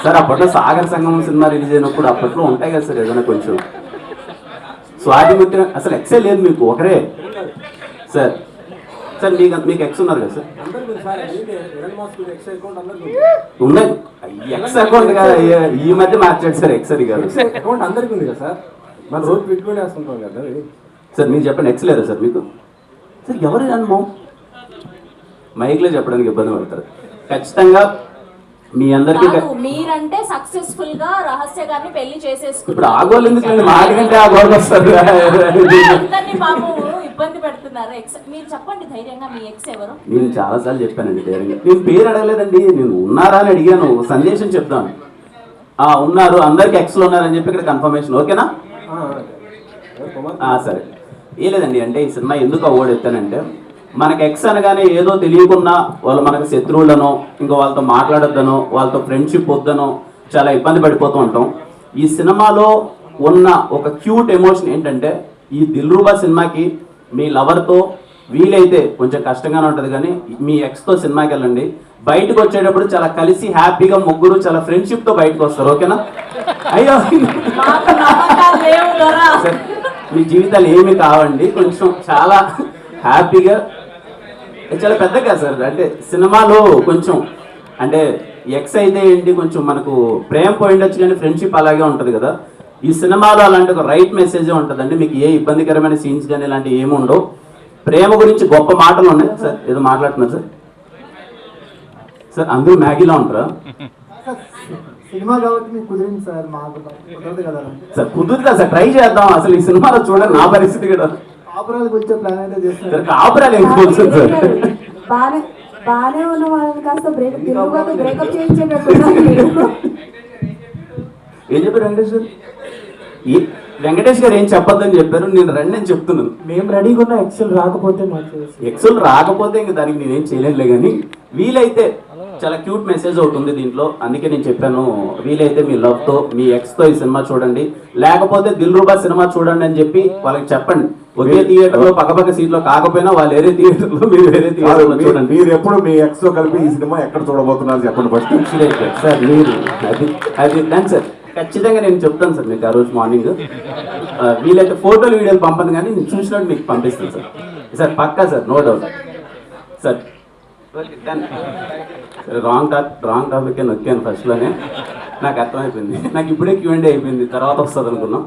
Sir అప్పట్లో సాగర్ సంగమం cinema release అయినప్పుడు అప్పట్లో ఉంటాయి కదా సార్ ఏదైనా కొంచెం స్వాతి ముత్యం అసలు ఎక్సే లేదు మీకు ఒకరే సార్. సార్ మీకు ఎక్స్ ఉన్నారు కదా సార్? ఉన్నాయి. ఎక్స్ అకౌంట్ కాదు, ఈ మధ్య మార్చాడు సార్ ఎక్స్ అది కాదు. అకౌంట్ అందరికీ ఉంది కదా సార్, మనం రోజు పెట్టుకుని వేస్తుంటాం కదా సార్. మీరు చెప్పండి ఎక్స్ లేదా సార్ మీకు? సార్ ఎవరు అనుభవం మైక్లో చెప్పడానికి ఇబ్బంది పడతారు ఖచ్చితంగా. మీ అందరికీ మీరంటే సక్సెస్ఫుల్ గా రహస్య గారిని పెళ్లి చేసేసుకున్నారు. ఇప్పుడు ఆగోళ్ళు ఎందుకంటే మాకంటే ఆగోళ్ళు వస్తారు, ఇబ్బంది పెడుతున్నారు. మీరు చెప్పండి ధైర్యంగా, మీ ఎక్స్ ఎవరు? నేను చాలాసార్లు చెప్పానండి ధైర్యంగా. నేను పేరు అడగలేదండి, నేను ఉన్నారా అని అడిగాను, సందేశం చెప్తాను. ఉన్నారు, అందరికి ఎక్స్లు ఉన్నారని చెప్పి ఇక్కడ కన్ఫర్మేషన్. ఓకేనా? సరే. ఏ లేదండి, అంటే ఈ సినిమా ఎందుకు అవార్డు ఎత్తానంటే, మనకి ఎక్స్ అనగానే ఏదో తెలియకుండా వాళ్ళు మనకు శత్రువులనో ఇంకా వాళ్ళతో మాట్లాడొద్దనో వాళ్ళతో ఫ్రెండ్షిప్ వద్దనో చాలా ఇబ్బంది పడిపోతూ ఉంటాం. ఈ సినిమాలో ఉన్న ఒక క్యూట్ ఎమోషన్ ఏంటంటే, ఈ దిల్రూబా సినిమాకి మీ లవర్తో వీలైతే కొంచెం కష్టంగానే ఉంటుంది, కానీ మీ ఎక్స్తో సినిమాకి వెళ్ళండి. బయటకు వచ్చేటప్పుడు చాలా కలిసి హ్యాపీగా ముగ్గురు చాలా ఫ్రెండ్షిప్తో బయటకు వస్తారు. ఓకేనా? అయ్యో మీ జీవితాలు ఏమి కావండి, కొంచెం చాలా హ్యాపీగా, చాలా పెద్దగా సార్. అంటే సినిమాలో కొంచెం అంటే ఎక్స్ అయితే ఏంటి కొంచెం మనకు ప్రేమ పోయిండొచ్చు, కానీ ఫ్రెండ్షిప్ అలాగే ఉంటుంది కదా. ఈ సినిమాలో అలాంటి ఒక రైట్ మెసేజే ఉంటుందండి. మీకు ఏ ఇబ్బందికరమైన సీన్స్ కానీ ఇలాంటివి ఏమి ఉండవు. ప్రేమ గురించి గొప్ప మాటలు ఉన్నాయి సార్. ఏదో మాట్లాడుతున్నారు సార్. సార్ అందరూ మ్యాగీలో ఉంటారా? సినిమా కాబట్టి మీకు కుదిరింది సార్, మాకు కుదరదు కదా సార్. కుదురుతా సార్, ట్రై చేద్దాం. అసలు ఈ సినిమాలో చూడండి నా పరిస్థితి కూడా. కాపురాలు వచ్చే ప్లాన్ అయితే చేస్తారు. కాపురాలు ఏం కూర్చొని సార్, బాగానే ఉన్న వాళ్ళని కాస్త బ్రేకప్ చేయించేటట్టు ఏం చెప్పారు వెంకటేష్ గారు? వెంకటేష్ గారు ఏం చెప్పొద్దని చెప్పారు, నేను రండి అని చెప్తున్నాను. మేము రెడీగా ఉన్న ఎక్సెల్ రాకపోతే ఎక్సెల్ రాకపోతే ఇంకా దానికి నేనేం చేయలేనులే, కానీ వీలైతే చాలా క్యూట్ మెసేజ్ ఒకటి ఉంది దీంట్లో. అందుకే నేను చెప్పాను, వీలైతే మీ లవ్తో మీ ఎక్స్తో ఈ సినిమా చూడండి, లేకపోతే దిల్రూబా సినిమా చూడండి అని చెప్పి వాళ్ళకి చెప్పండి. ఒకే థియేటర్లో పక్కపక్క సీట్లో కాకపోయినా వాళ్ళు వేరే థియేటర్లో, మీరు వేరే థియేటర్లో చూడండి. మీరు ఎప్పుడు మీ ఎక్స్ తో కలిపి ఈ సినిమా ఎక్కడ చూడబోతున్నారు చెప్పండి ఫస్ట్. సార్ మీరు అది దాని సార్ ఖచ్చితంగా నేను చెప్తాను సార్ మీకు ఆ రోజు మార్నింగ్. వీలైతే ఫోటోలు వీడియోలు పంపను, కానీ నేను చూసినట్టు మీకు పంపిస్తాను సార్. సార్ పక్కా sir, no doubt sir. Wrong topic నొక్కాను ఫస్ట్లోనే, నాకు అర్థమైపోయింది. నాకు ఇప్పుడే Q&A అయిపోయింది, తర్వాత వస్తుంది అనుకున్నాం.